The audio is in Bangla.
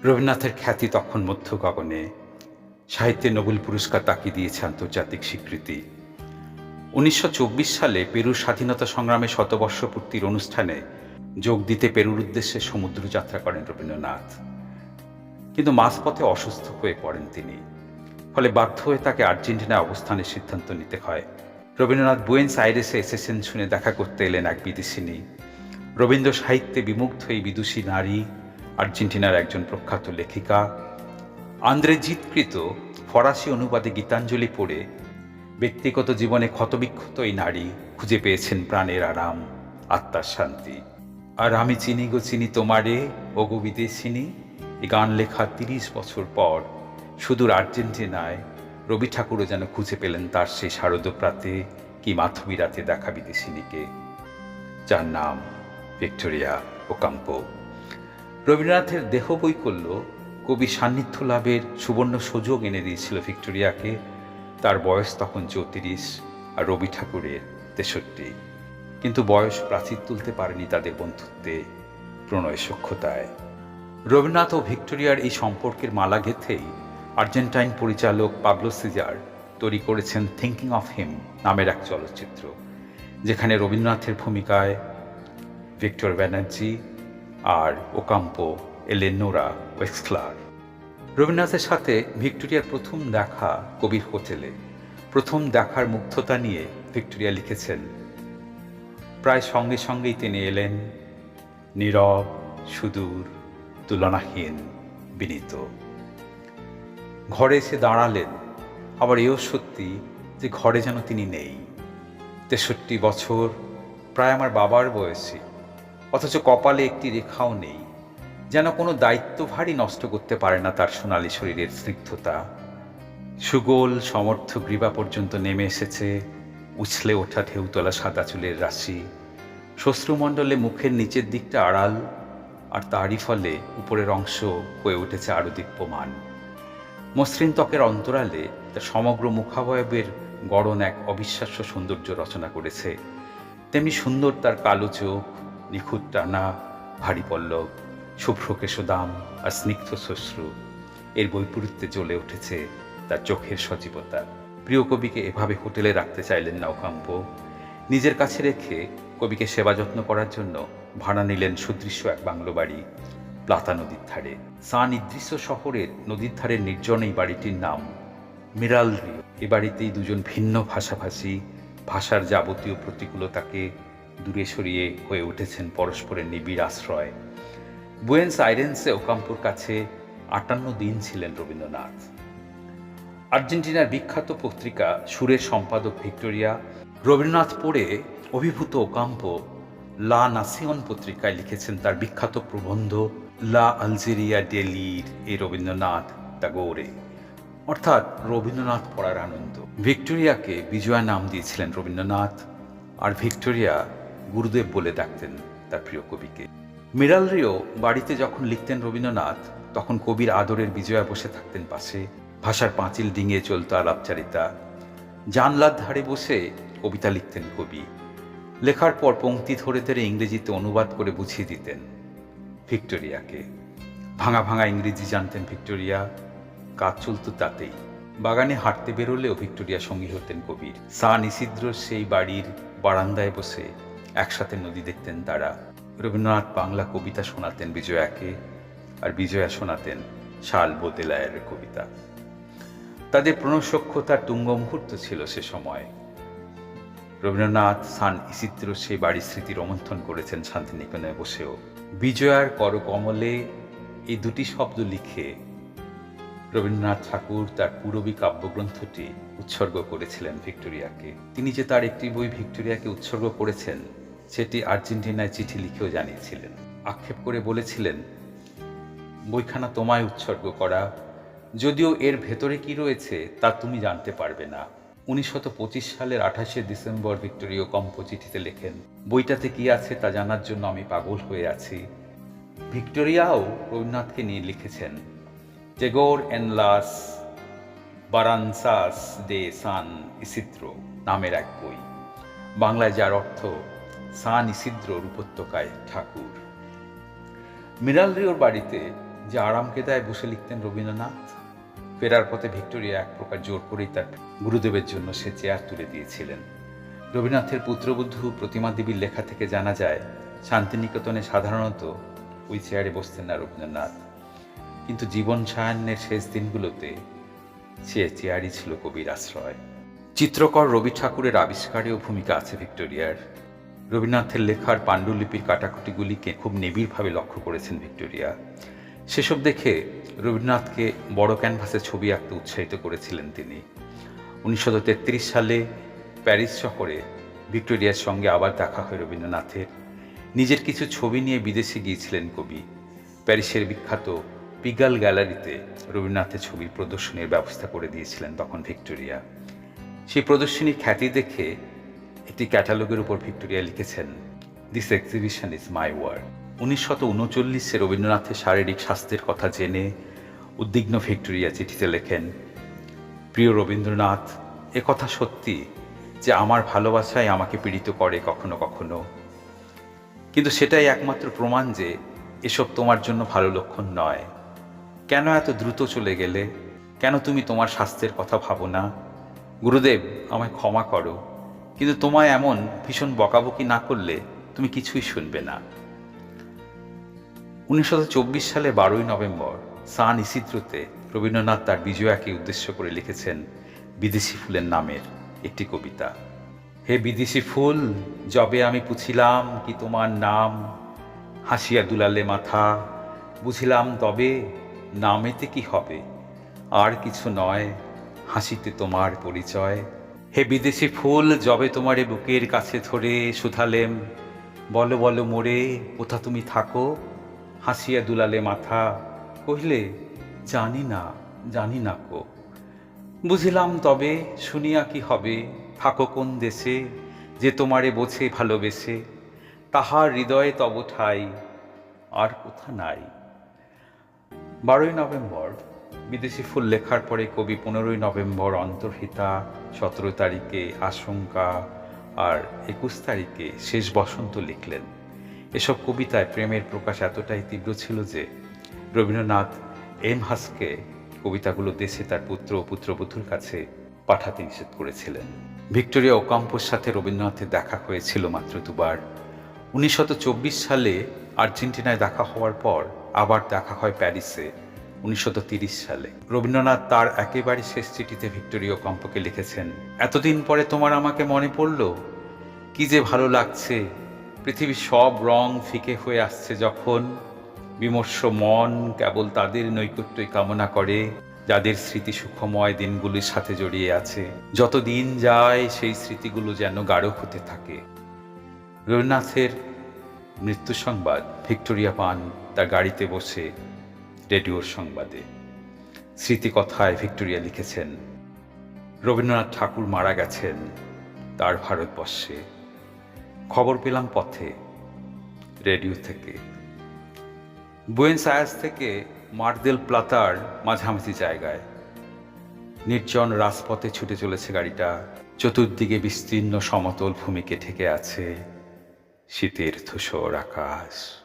রবীন্দ্রনাথের খ্যাতি তখন মধ্য গগনে। সাহিত্যে নোবেল পুরস্কার তাকে দিয়েছে আন্তর্জাতিক স্বীকৃতি। 1924 সালে পেরুর স্বাধীনতা সংগ্রামে শতবর্ষপূর্তির অনুষ্ঠানে যোগ দিতে পেরুর উদ্দেশ্যে সমুদ্র যাত্রা করেন রবীন্দ্রনাথ। কিন্তু মাঝপথে অসুস্থ হয়ে পড়েন তিনি। ফলে বাধ্য হয়ে তাকে আর্জেন্টিনায় অবস্থানের সিদ্ধান্ত নিতে হয়। রবীন্দ্রনাথ বুয়েন্স আইরেসে এসেছেন শুনে দেখা করতে এলেন এক বিদেশিনী। রবীন্দ্র সাহিত্যে বিমুগ্ধ এই বিদুষী নারী আর্জেন্টিনার একজন প্রখ্যাত লেখিকা। আন্দ্রেজিৎকৃত ফরাসি অনুবাদে গীতাঞ্জলি পড়ে ব্যক্তিগত জীবনে ক্ষতবিক্ষত এই নারী খুঁজে পেয়েছেন প্রাণের আরাম, আত্মার শান্তি। আর আমি চিনি গো চিনি তোমারে ও গো বিদেশিনী, এই গান লেখা 30 বছর পর সুদূর আর্জেন্টিনায় রবি ঠাকুরও যেন খুঁজে পেলেন তার সেই শারদপ্রাতে কি মাধবী রাতে দেখা বিদেশিনীকে, যার নাম ভিক্টোরিয়া ওকাম্পো। রবীন্দ্রনাথের দেহবৈকল্য কবি সান্নিধ্য লাভের সুবর্ণ সুযোগ এনে দিয়েছিল ভিক্টোরিয়াকে। তার বয়স তখন 34 আর রবি ঠাকুরের 63। কিন্তু বয়স প্রাচীর তুলতে পারেনি তাদের বন্ধুত্বে, প্রণয় সখ্যতায়। রবীন্দ্রনাথ ও ভিক্টোরিয়ার এই সম্পর্কের মালা গেঁথেই আর্জেন্টাইন পরিচালক পাবলো সিজার তৈরি করেছেন থিঙ্কিং অফ হিম নামের এক চলচ্চিত্র, যেখানে রবীন্দ্রনাথের ভূমিকায় ভিক্টর ব্যানার্জি আর ওকাম্পো এলেনোরা ওয়েক্সলার। রবীন্দ্রনাথের সাথে ভিক্টোরিয়ার প্রথম দেখা কবির হোটেলে। প্রথম দেখার মুগ্ধতা নিয়ে ভিক্টোরিয়া লিখেছেন, প্রায় সঙ্গে সঙ্গেই তিনি এলেন, নীরব, সুদূর, তুলনাহীন, বিনীত। ঘরে এসে দাঁড়ালেন, আবার এও সত্যি যে ঘরে যেন তিনি নেই। 63 বছর, প্রায় আমার বাবার বয়সী, অথচ কপালে একটি রেখাও নেই। যেন কোনো দায়িত্বভারই নষ্ট করতে পারে না তার সোনালী শরীরের স্নিগ্ধতা। সুগোল সমর্থ গ্রীবা পর্যন্ত নেমে এসেছে উছলে ওঠা ঢেউতলা সাদা চুলের রাশি। শ্বশ্রুমণ্ডলে মুখের নিচের দিকটা আড়াল, আর তারই ফলে উপরের অংশ হয়ে উঠেছে আরও দীপ্যমান। মসৃণ ত্বকের অন্তরালে তার সমগ্র মুখাবয়বের গড়ন এক অবিশ্বাস্য সৌন্দর্য রচনা করেছে। তেমনি সুন্দর তার কালো চোখ, নিখুঁত টানা, ভারী পল্লব, শুভ্র কেশদাম আর স্নিগ্ধ শ্বশ্রু। এর বৈপরীত্যে জ্বলে উঠেছে তার চোখের সজীবতা। প্রিয় কবিকে এভাবে হোটেলে রাখতে চাইলেন না ওকাম্পো। নিজের কাছে রেখে কবিকে সেবা যত্ন করার জন্য ভাড়া নিলেন সুদৃশ্য এক বাংলো বাড়ি প্লাতা নদীর ধারে। সান ইদ্রিসো শহরের নদীর ধারের নির্জন এই বাড়িটির নাম মিরালরিও। এ বাড়িতেই দুজন ভিন্ন ভাষাভাষী, ভাষার যাবতীয় প্রতিকূলতাকে দূরে সরিয়ে হয়ে উঠেছেন পরস্পরের নিবিড় আশ্রয়। বুয়েন্স আইরেন্সে ওকাম্পোর কাছে 58 দিন ছিলেন রবীন্দ্রনাথ। আর্জেন্টিনার বিখ্যাত পত্রিকা সুরের সম্পাদক ভিক্টোরিয়া রবীন্দ্রনাথ পড়ে অভিভূত ওকাম্পো লা নাসিওন পত্রিকায় লিখেছেন তার বিখ্যাত প্রবন্ধ লা আলজেরিয়া ডেলির এ রবীন্দ্রনাথ টাগোরে, অর্থাৎ রবীন্দ্রনাথ পড়ার আনন্দ। ভিক্টোরিয়াকে বিজয়া নাম দিয়েছিলেন রবীন্দ্রনাথ, আর ভিক্টোরিয়া গুরুদেব বলে ডাকতেন তার প্রিয় কবিকে। মিরালরিও বাড়িতে যখন লিখতেন রবীন্দ্রনাথ, তখন কবির আদরের বিজয়া বসে থাকতেন পাশে। ভাষার পাঁচিল ডিঙিয়ে চলত আলাপচারিতা। জানলার ধারে বসে কবিতা লিখতেন কবি। লেখার পর পংক্তি ধরে ধরে ইংরেজিতে অনুবাদ করে বুঝিয়ে দিতেন ভিক্টোরিয়াকে। ভাঙা ভাঙা ইংরেজি জানতেন ভিক্টোরিয়া, কাজ চলত তাতেই। বাগানে হাঁটতে বেরোলেও ভিক্টোরিয়া সঙ্গী হতেন কবির। সান ইসিদ্রোর সেই বাড়ির বারান্দায় বসে একসাথে নদী দেখতেন তারা। রবীন্দ্রনাথ বাংলা কবিতা শোনাতেন বিজয়াকে, আর বিজয়া শোনাতেন শাল বোদেলায়ের কবিতা। তাদের প্রণয়সখ্যতার তুঙ্গ মুহূর্ত ছিল সে সময়। রবীন্দ্রনাথ সান ইসিদ্রোর সেই বাড়ির স্মৃতি রোমন্থন করেছেন শান্তিনিকেতনে বসেও। বিজয়ার করকমলে এই দুটি শব্দ লিখে রবীন্দ্রনাথ ঠাকুর তার পূরবী কাব্যগ্রন্থটি উৎসর্গ করেছিলেন ভিক্টোরিয়াকে। তিনি যে তার একটি বই ভিক্টোরিয়াকে উৎসর্গ করেছেন, সেটি আর্জেন্টিনায় চিঠি লিখেও জানিয়েছিলেন। আক্ষেপ করে বলেছিলেন, বইখানা তোমায় উৎসর্গ করা, যদিও এর ভেতরে কি রয়েছে তা তুমি জানতে পারবে না। 1925 সালের 28শে ডিসেম্বর ভিক্টোরিয়া ওকাম্পো চিঠিতে লেখেন, বইটাতে কি আছে তা জানার জন্য আমি পাগল হয়ে আছি। ভিক্টোরিয়াও রবীন্দ্রনাথকে নিয়ে লিখেছেন, জেগোর এন লাস বারানসাস দে সান ইসিদ্রো নামের এক বই, বাংলায় যার অর্থ সান ইসিদ্রোর উপত্যকায় ঠাকুর। মিরালরিওর বাড়িতে যে আরামকেদায় বসে লিখতেন রবীন্দ্রনাথ। ফেরার পথে ভিক্টোরিয়া এক প্রকার জোর করেই তার গুরুদেবের জন্য সে চেয়ার তুলে দিয়েছিলেন। রবীন্দ্রনাথের পুত্রবধূ প্রতিমা দেবীর লেখা থেকে জানা যায়, শান্তিনিকেতনে সাধারণত ওই চেয়ারে বসতেন না রবীন্দ্রনাথ, কিন্তু জীবন সায়ান্নের শেষ দিনগুলোতে সে চেয়ারই ছিল কবির আশ্রয়। চিত্রকর রবি ঠাকুরের আবিষ্কারেও ভূমিকা আছে ভিক্টোরিয়ার। রবীন্দ্রনাথের লেখার পাণ্ডুলিপির কাটাকুটিগুলিকে খুব নিবিড়ভাবে লক্ষ্য করেছেন ভিক্টোরিয়া। সেসব দেখে রবীন্দ্রনাথকে বড় ক্যানভাসে ছবি আঁকতে উৎসাহিত করেছিলেন তিনি। 1933 সালে প্যারিস শহরে ভিক্টোরিয়ার সঙ্গে আবার দেখা হয় রবীন্দ্রনাথের। নিজের কিছু ছবি নিয়ে বিদেশে গিয়েছিলেন কবি। প্যারিসের বিখ্যাত পিগাল গ্যালারিতে রবীন্দ্রনাথের ছবির প্রদর্শনীর ব্যবস্থা করে দিয়েছিলেন তখন ভিক্টোরিয়া। সেই প্রদর্শনীর খ্যাতি দেখে একটি ক্যাটালগের উপর ভিক্টোরিয়া লিখেছেন, "this exhibition is my work." 1939 রবীন্দ্রনাথের শারীরিক স্বাস্থ্যের কথা জেনে উদ্বিগ্ন ভিক্টোরিয়া চিঠিতে লেখেন, "প্রিয় রবীন্দ্রনাথ, কথা সত্যি যে আমার ভালোবাসাই আমাকে পীড়িত করে কখনো কখনো, কিন্তু সেটাই একমাত্র প্রমাণ যে এসব তোমার জন্য ভালো লক্ষণ নয়। কেন এত দ্রুত চলে গেলে? কেন তুমি তোমার স্বাস্থ্যের কথা ভাবো না? গুরুদেব, আমায় ক্ষমা করো, কিন্তু তোমায় এমন ভীষণ বকাবকি না করলে তুমি কিছুই শুনবে না।" 1924 সালে 12 নভেম্বর সান ইসিদ্রোতে রবীন্দ্রনাথ তার বিজয়াকে উদ্দেশ্য করে লিখেছেন বিদেশি ফুলের নামের একটি কবিতা। "হে বিদেশি ফুল, যবে আমি পুছিলাম কি তোমার নাম, হাসিয়া দুলালে মাথা, বুঝিলাম তবে নামেতে কি হবে, আর কিছু নয়, হাসিতে তোমার পরিচয়। হে বিদেশি ফুল, যবে তোমারে বুকের কাছে ধরে শুধালেম, বলো বলো মোরে কোথা তুমি থাকো, হাসিয়া দুলালে মাথা, কহিলে জানি না, জানি না কো। বুঝিলাম তবে শুনিয়া কি হবে, থাকো কোন দেশে, যে তোমারে বোঝে ভালোবেসে, তাহার হৃদয়ে তব ঠাই, আর কোথা নাই।" 12 নভেম্বর বিদেশি ফুল লেখার পরে কবি 15 নভেম্বর অন্তর্হিতা, 17 তারিখে আশঙ্কা আর 21 তারিখে শেষ বসন্ত লিখলেন। এসব কবিতায় প্রেমের প্রকাশ এতটাই তীব্র ছিল যে রবীন্দ্রনাথ এমহাসকে কবিতাগুলো দেশে তার পুত্র ও পুত্রবধূর কাছে পাঠাতে নিষেধ করেছিলেন। ভিক্টোরিয়া ওকাম্পোর সাথে রবীন্দ্রনাথের দেখা হয়েছিল মাত্র দুবার। 1924 সালে আর্জেন্টিনায় দেখা হওয়ার পর আবার দেখা হয় প্যারিসে 1930 সালে। রবীন্দ্রনাথ তার একেবারে শেষ চিঠিতে ভিক্টোরিয়া ওকাম্পোকে লিখেছেন, "এতদিন পরে তোমার আমাকে মনে পড়ল, কি যে ভালো লাগছে। পৃথিবীর সব রং ফিকে হয়ে আসছে যখন, বিমর্ষ মন কেবল তাদের নৈকট্যই কামনা করে যাদের স্মৃতি সুখময় দিনগুলির সাথে জড়িয়ে আছে। যত দিন যায় সেই স্মৃতিগুলো যেন গাঢ় হতে থাকে।" রবীন্দ্রনাথের মৃত্যু সংবাদ ভিক্টোরিয়া পান তার গাড়িতে বসে রেডিওর সংবাদে। স্মৃতিকথায় ভিক্টোরিয়া লিখেছেন, "রবীন্দ্রনাথ ঠাকুর মারা গেছেন তার ভারতবর্ষে। খবর পেলাম পথে, রেডিও থেকে। বুয়েন্স আয়ার্স থেকে মার দেল প্লাতার মাঝামাঝি জায়গায় নির্জন রাজপথে ছুটে চলেছে গাড়িটা। চতুর্দিকে বিস্তীর্ণ সমতল ভূমিকে ঢেকে আছে শীতের ধূসর আকাশ।